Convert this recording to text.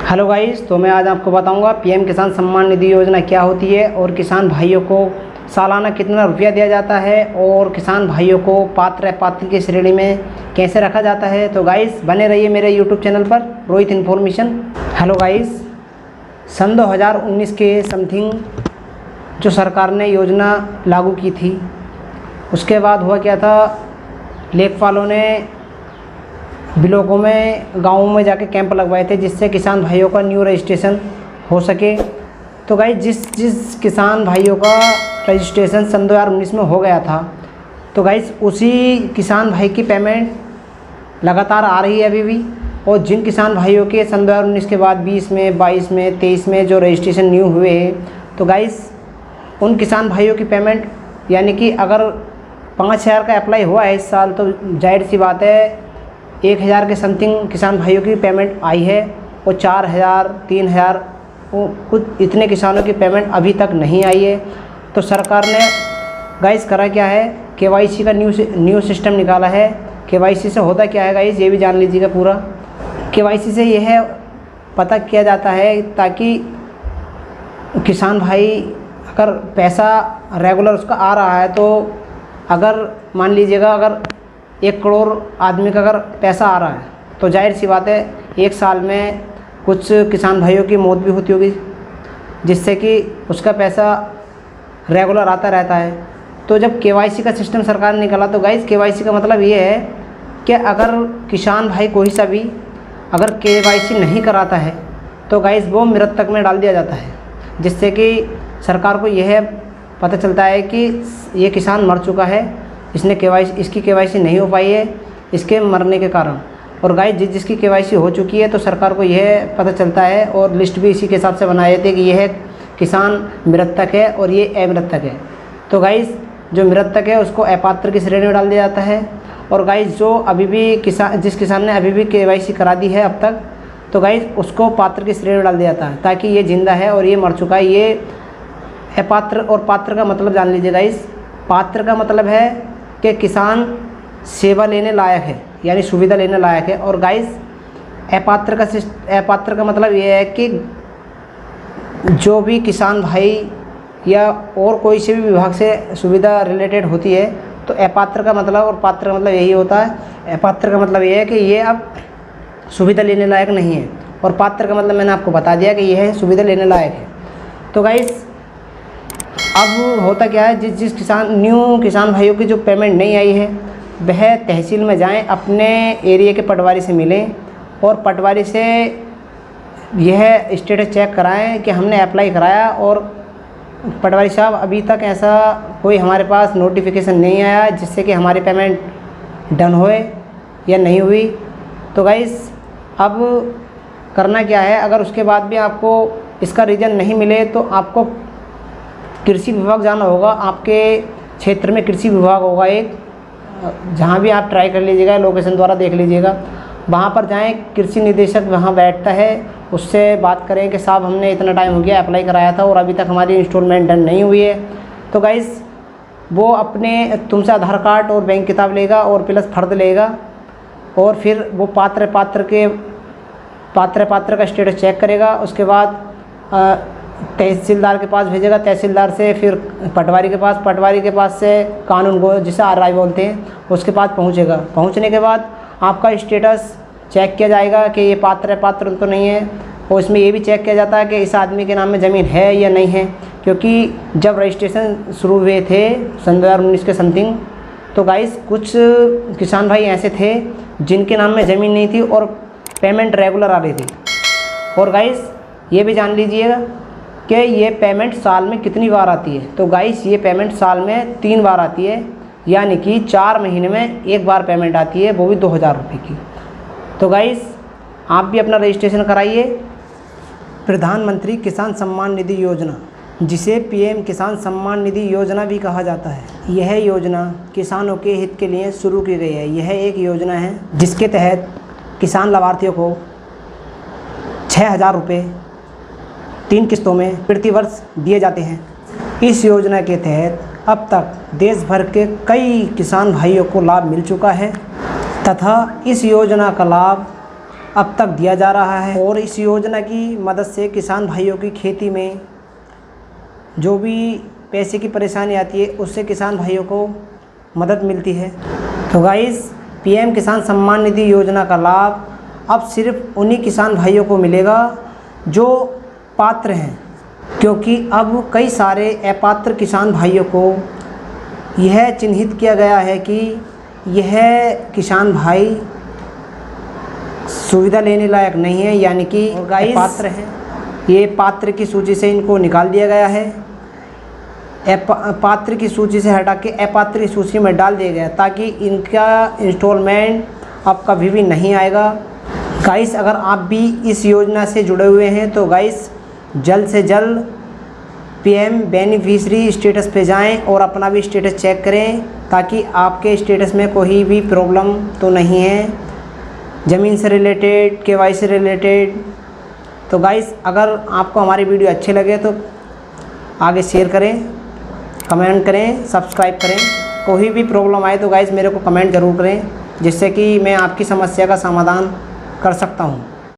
Hello guys, तो मैं आज आपको बताऊंगा पीएम किसान सम्मान निधि योजना क्या होती है और किसान भाइयों को सालाना कितना रुपया दिया जाता है और किसान भाइयों को पात्र अपात्र की श्रेणी में कैसे रखा जाता है। तो गाइस बने रहिए मेरे यूट्यूब चैनल पर रोहित इन्फॉर्मेशन। हेलो गाइस, सन 2019 के समथिंग जो सरकार ने योजना लागू की थी, उसके बाद हुआ क्या था, लेखपालों ने ब्लॉकों में गाँवों में जाके कैंप लगवाए थे जिससे किसान भाइयों का न्यू रजिस्ट्रेशन हो सके। तो गाइस जिस किसान भाइयों का रजिस्ट्रेशन सन 2019 में हो गया था, तो गाइस उसी किसान भाई की पेमेंट लगातार आ रही है अभी भी। और जिन किसान भाइयों के सन 2019 के बाद 20 में, 22 में, 23 में जो रजिस्ट्रेशन न्यू हुए हैं, तो गाइस उन किसान भाइयों की पेमेंट, यानी कि अगर 5,000 का अप्लाई हुआ है इस साल, तो जाहिर सी बात है 1,000 के समथिंग किसान भाइयों की पेमेंट आई है और 4,000, 3,000 कुछ इतने किसानों की पेमेंट अभी तक नहीं आई है। तो सरकार ने गाइस करा क्या है, केवाईसी का न्यू सिस्टम निकाला है। केवाईसी से होता क्या है गाइस, ये भी जान लीजिएगा पूरा। केवाईसी से यह है पता किया जाता है ताकि किसान भाई अगर पैसा रेगुलर उसका आ रहा है, तो अगर मान लीजिएगा अगर 1 करोड़ आदमी का अगर पैसा आ रहा है, तो जाहिर सी बात है एक साल में कुछ किसान भाइयों की मौत भी होती होगी, जिससे कि उसका पैसा रेगुलर आता रहता है। तो जब केवाईसी का सिस्टम सरकार ने निकाला, तो गाइस केवाईसी का मतलब ये है कि अगर किसान भाई कोई सा भी अगर केवाईसी नहीं कराता है, तो गाइस वो मृतक में डाल दिया जाता है, जिससे कि सरकार को यह पता चलता है कि ये किसान मर चुका है, इसकी केवाईसी नहीं हो पाई है इसके मरने के कारण। और गाइस जिसकी केवाईसी हो चुकी है, तो सरकार को यह पता चलता है और लिस्ट भी इसी के हिसाब से बनाए जाते हैं कि यह किसान मृतक है और ये अमृतक है। तो गाइस जो मृतक है उसको अपात्र की श्रेणी में डाल दिया जाता है। और गाइस जो अभी भी जिस किसान ने अभी भी केवाईसी करा दी है अब तक, तो गाइस उसको पात्र की श्रेणी में डाल दिया जाता है, ताकि ये जिंदा है और ये मर चुका है। ये अपात्र और पात्र का मतलब जान लीजिए गाइस। पात्र का मतलब है कि किसान सेवा लेने लायक है, यानी सुविधा लेने लायक है। और गाइस अपात्र का मतलब ये है कि जो भी किसान भाई या और कोई से भी विभाग से सुविधा रिलेटेड होती है, तो अपात्र का मतलब और पात्र का मतलब यही होता है। अपात्र का मतलब ये है कि ये अब सुविधा लेने लायक नहीं है, और पात्र का मतलब मैंने आपको बता दिया कि यह सुविधा लेने लायक है। तो गाइस अब होता क्या है, जिस किसान भाइयों की जो पेमेंट नहीं आई है, वह तहसील में जाएं, अपने एरिया के पटवारी से मिलें और पटवारी से यह स्टेटस चेक कराएं कि हमने अप्लाई कराया और पटवारी साहब अभी तक ऐसा कोई हमारे पास नोटिफिकेशन नहीं आया जिससे कि हमारी पेमेंट डन होए या नहीं हुई। तो गाइस अब करना क्या है, अगर उसके बाद भी आपको इसका रीज़न नहीं मिले, तो आपको कृषि विभाग जाना होगा। आपके क्षेत्र में कृषि विभाग होगा एक, जहाँ भी आप ट्राई कर लीजिएगा, लोकेशन द्वारा देख लीजिएगा, वहाँ पर जाएं। कृषि निदेशक वहाँ बैठता है, उससे बात करें कि साहब हमने इतना टाइम हो गया अप्लाई कराया था और अभी तक हमारी इंस्टॉलमेंट डन नहीं हुई है। तो गाइस वो अपने तुमसे आधार कार्ड और बैंक किताब लेगा और प्लस फर्द लेगा, और फिर वो पात्र का स्टेटस चेक करेगा। उसके बाद तहसीलदार के पास भेजेगा, तहसीलदार से फिर पटवारी के पास से कानून गो जिसे RI बोलते हैं, उसके पास पहुंचेगा। पहुंचने के बाद आपका स्टेटस चेक किया जाएगा कि ये पात्र तो नहीं है, और इसमें ये भी चेक किया जाता है कि इस आदमी के नाम में ज़मीन है या नहीं है। क्योंकि जब रजिस्ट्रेशन शुरू हुए थे सन 2019 के समथिंग, तो गाइस कुछ किसान भाई ऐसे थे जिनके नाम में ज़मीन नहीं थी और पेमेंट रेगुलर आ रही थी। और गाइस ये भी जान लीजिएगा कि ये पेमेंट साल में कितनी बार आती है। तो गाइस ये पेमेंट साल में 3 बार आती है, यानी कि 4 महीने में 1 बार पेमेंट आती है, वो भी 2,000 रुपये की। तो गाइस आप भी अपना रजिस्ट्रेशन कराइए। प्रधानमंत्री किसान सम्मान निधि योजना, जिसे पीएम किसान सम्मान निधि योजना भी कहा जाता है, यह योजना किसानों के हित के लिए शुरू की गई है। यह एक योजना है जिसके तहत किसान लाभार्थियों को 6,000 रुपये 3 किस्तों में प्रति वर्ष दिए जाते हैं। इस योजना के तहत अब तक देश भर के कई किसान भाइयों को लाभ मिल चुका है, तथा इस योजना का लाभ अब तक दिया जा रहा है। और इस योजना की मदद से किसान भाइयों की खेती में जो भी पैसे की परेशानी आती है उससे किसान भाइयों को मदद मिलती है। तो गाइस, पीएम किसान सम्मान निधि योजना का लाभ अब सिर्फ उन्हीं किसान भाइयों को मिलेगा जो पात्र हैं, क्योंकि अब कई सारे अपात्र किसान भाइयों को यह चिन्हित किया गया है कि यह किसान भाई सुविधा लेने लायक नहीं है, यानी कि अपात्र हैं। ये पात्र की सूची से इनको निकाल दिया गया है, पात्र की सूची से हटा के अपात्र की सूची में डाल दिया गया, ताकि इनका इंस्टॉलमेंट अब कभी भी नहीं आएगा। गाइस, अगर आप भी इस योजना से जुड़े हुए हैं तो गाइस जल्द से जल्द पीएम बेनिफिशरी स्टेटस पे जाएं और अपना भी स्टेटस चेक करें, ताकि आपके स्टेटस में कोई भी प्रॉब्लम तो नहीं है ज़मीन से रिलेटेड, केवाईसी से रिलेटेड। तो गाइस, अगर आपको हमारी वीडियो अच्छे लगे तो आगे शेयर करें, कमेंट करें, सब्सक्राइब करें। कोई भी प्रॉब्लम आए तो गाइस मेरे को कमेंट ज़रूर करें, जिससे कि मैं आपकी समस्या का समाधान कर सकता हूँ।